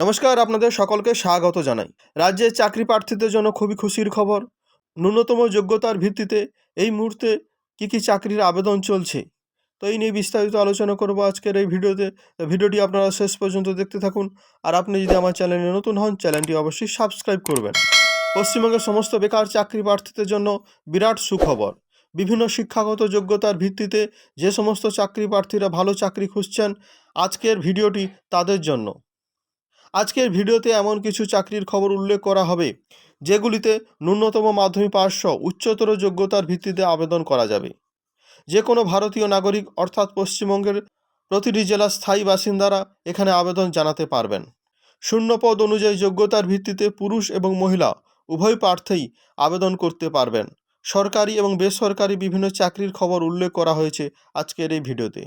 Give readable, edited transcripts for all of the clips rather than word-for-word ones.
নমস্কার, আপনাদের সকলকে স্বাগত জানাই। রাজ্যে চাকরি প্রার্থীদের জন্য খুবই খুশির খবর। ন্যূনতম যোগ্যতার ভিত্তিতে এই মুহূর্তে কি চাকরির আবেদন চলছে, তো এই নিয়ে বিস্তারিত আলোচনা করব আজকের এই ভিডিওতে। তো ভিডিওটি আপনারা শেষ পর্যন্ত দেখতে থাকুন। আর আপনি যদি আমার চ্যানেলে নতুন হন, চ্যানেলটি অবশ্যই সাবস্ক্রাইব করবেন। পশ্চিমবঙ্গের সমস্ত বেকার চাকরি প্রার্থীদের জন্য বিরাট সুখবর। বিভিন্ন শিক্ষাগত যোগ্যতার ভিত্তিতে যে সমস্ত চাকরি প্রার্থীরা ভালো চাকরি খুঁজছেন, আজকের ভিডিওটি তাদের জন্য। আজকের ভিডিওতে এমন কিছু চাকরির খবর উল্লেখ করা হবে যেগুলিতে ন্যূনতম মাধ্যমিক পাস সহ উচ্চতর যোগ্যতার ভিত্তিতে আবেদন করা যাবে। যে কোনো ভারতীয় নাগরিক অর্থাৎ পশ্চিমবঙ্গের প্রতিটি জেলার স্থায়ী বাসিন্দারা এখানে আবেদন জানাতে পারবেন। শূন্য পদ অনুযায়ী যোগ্যতার ভিত্তিতে পুরুষ এবং মহিলা উভয় প্রার্থীই আবেদন করতে পারবেন। সরকারি এবং বেসরকারি বিভিন্ন চাকরির খবর উল্লেখ করা হয়েছে আজকের এই ভিডিওতে।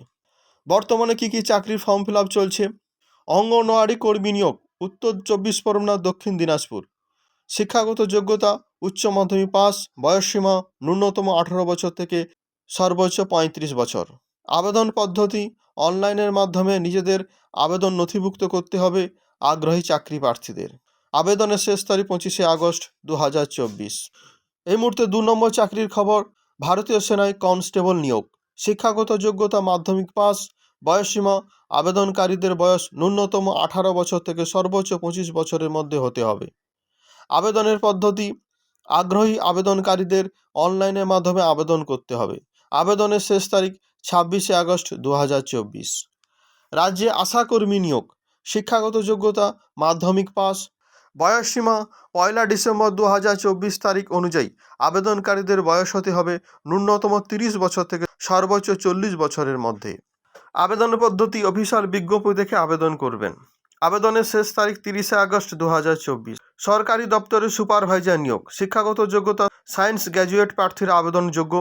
বর্তমানে কি চাকরির ফর্ম ফিল আপ চলছে? অঙ্গনওয়াড়ি কর্মী নিয়োগ, উত্তর 24 পরগনা, দক্ষিণ দিনাজপুর। শিক্ষাগত যোগ্যতা উচ্চ মাধ্যমিক পাস, বয়সসীমা ন্যূনতম 18 বছর থেকে সর্বোচ্চ 35 বছর। আবেদন পদ্ধতি অনলাইনের মাধ্যমে নিজেদের আবেদন নথিভুক্ত করতে হবে আগ্রহী চাকরি প্রার্থীদের। আবেদনের শেষ তারিখ 25শে আগস্ট 2024। এই মুহূর্তে 2 নম্বর চাকরির খবর, ভারতীয় সেনায় কনস্টেবল নিয়োগ। শিক্ষাগত যোগ্যতা মাধ্যমিক পাস, বয়সসীমা আবেদনকারীদের বয়স ন্যূনতম 18 বছর থেকে সর্বোচ্চ 25 বছরের মধ্যে হতে হবে। আবেদনের পদ্ধতি আগ্রহী আবেদনকারীদের অনলাইনের মাধ্যমে আবেদন করতে হবে। আবেদনের শেষ তারিখ 26শে আগস্ট 2024। রাজ্যে আশাকর্মী নিয়োগ। শিক্ষাগত যোগ্যতা মাধ্যমিক পাস, বয়সসীমা 1 ডিসেম্বর 2024 তারিখ অনুযায়ী আবেদনকারীদের বয়স হতে হবে ন্যূনতম 30 বছর থেকে সর্বোচ্চ 40 বছরের মধ্যে। আবেদন পদ্ধতি অফিসিয়াল বিজ্ঞপ্তি দেখে আবেদন করবেন। আবেদনের শেষ তারিখ 30শে আগস্ট 2024। সরকারি দপ্তরে সুপারভাইজার নিয়োগ। শিক্ষাগত যোগ্যতা সায়েন্স গ্র্যাজুয়েট প্রার্থীরা আবেদনযোগ্য।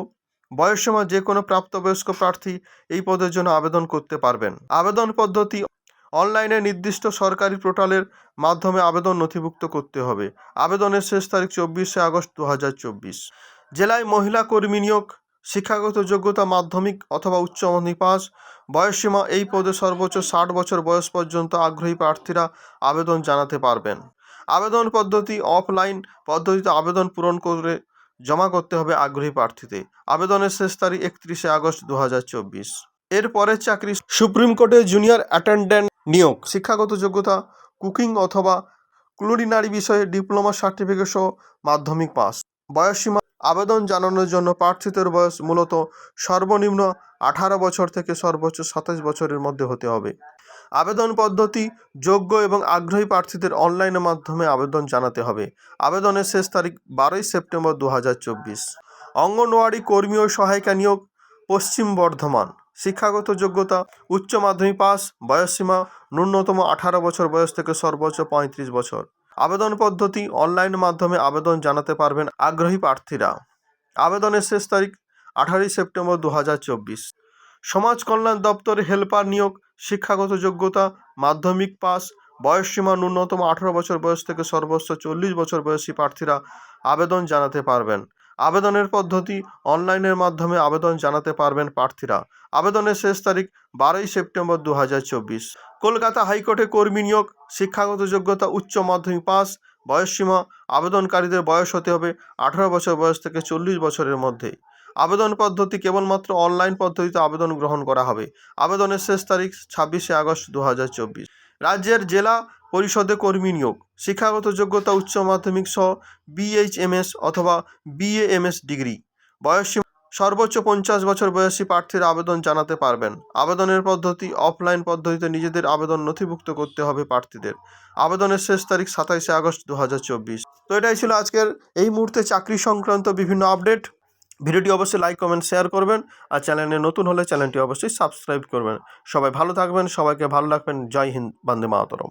বয়সসীমা যে কোনো প্রাপ্তবয়স্ক প্রার্থী এই পদের জন্য আবেদন করতে পারবেন। আবেদন পদ্ধতি অনলাইনে নির্দিষ্ট সরকারি পোর্টালের মাধ্যমে আবেদন নথিভুক্ত করতে হবে। আবেদনের শেষ তারিখ 24শে আগস্ট 2024। জেলায় মহিলা কর্মী নিয়োগ। শিক্ষাগত যোগ্যতা মাধ্যমিক অথবা উচ্চ মাধ্যমিক পাস, বয়সসীমা এই পদে সর্বোচ্চ 60 বছর বয়স পর্যন্ত আগ্রহী প্রার্থীরা আবেদন জানাতে পারবেন। আবেদন পদ্ধতি অফলাইন পদ্ধতিতে আবেদন পূরণ করে জমা করতে হবে আগ্রহী প্রার্থীদের। আবেদনের শেষ তারিখ 31শে আগস্ট 2024। এরপরের চাকরি সুপ্রিম কোর্টে জুনিয়র অ্যাটেন্ডেন্ট নিয়োগ। শিক্ষাগত যোগ্যতা কুকিং অথবা কুলিনারি বিষয়ে ডিপ্লোমা সার্টিফিকেট সহ মাধ্যমিক পাস। বয়সসীমা আবেদন জানানোর জন্য প্রার্থীদের বয়স মূলত সর্বনিম্ন 18 বছর থেকে সর্বোচ্চ 27 বছরের মধ্যে হতে হবে। আবেদন পদ্ধতি যোগ্য এবং আগ্রহী প্রার্থীদের অনলাইনের মাধ্যমে আবেদন জানাতে হবে। আবেদনের শেষ তারিখ 12 সেপ্টেম্বর 2024। অঙ্গনওয়াড়ি কর্মী ও সহায়িকা নিয়োগ। পশ্চিম বর্ধমান। শিক্ষাগত যোগ্যতা উচ্চ মাধ্যমিক পাস, বয়সসীমা ন্যূনতম 18 বছর বয়স থেকে সর্বোচ্চ 35 বছর। আবেদন পদ্ধতি অনলাইন মাধ্যমে আবেদন জানাতে পারবেন আগ্রহী প্রার্থীরা। আবেদনের শেষ তারিখ 18 সেপ্টেম্বর 2024। সমাজ কল্যাণ দপ্তরে হেল্পার নিয়োগ। শিক্ষাগত যোগ্যতা মাধ্যমিক পাস, বয়সসীমা ন্যূনতম 18 বছর বয়স থেকে সর্বোচ্চ 40 বছর বয়সী প্রার্থীরা আবেদন জানাতে পারবেন। আবেদনের পদ্ধতি অনলাইনের মাধ্যমে আবেদন জানাতে পারবেন প্রার্থীরা। আবেদনের শেষ তারিখ 12 সেপ্টেম্বর 2024। কলকাতা হাইকোর্টে কর্মী নিয়োগ। শিক্ষাগত যোগ্যতা উচ্চ মাধ্যমিক পাস, বয়সসীমা আবেদনকারীদের বয়স হতে হবে 18 বছর বয়স থেকে 40 বছরের মধ্যে। আবেদন পদ্ধতি কেবলমাত্র অনলাইন পদ্ধতিতে আবেদন গ্রহণ করা হবে। আবেদনের শেষ তারিখ 26শে আগস্ট 2024। রাজ্যের জেলা পরিষদে কর্মী নিয়োগ। শিক্ষাগত যোগ্যতা উচ্চ মাধ্যমিক সহ BHMS অথবা BAMS ডিগ্রি। বয়সসীমা সর্বোচ্চ 50 বছর বয়সী প্রার্থীরা আবেদন জানাতে পারবেন। আবেদনের পদ্ধতি অফলাইন পদ্ধতিতে নিজেদের আবেদন নথিভুক্ত করতে হবে প্রার্থীদের। আবেদনের শেষ তারিখ 27শে আগস্ট 2024। তো এটাই ছিল আজকের এই মুহূর্তে চাকরি সংক্রান্ত বিভিন্ন আপডেট। ভিডিওটি অবশ্যই লাইক কমেন্ট শেয়ার করবেন, আর চ্যানেলে নতুন হলে চ্যানেলটি অবশ্যই সাবস্ক্রাইব করবেন। সবাই ভালো থাকবেন, সবাইকে ভালো রাখবেন। জয় হিন্দ, বন্দে মাতরম।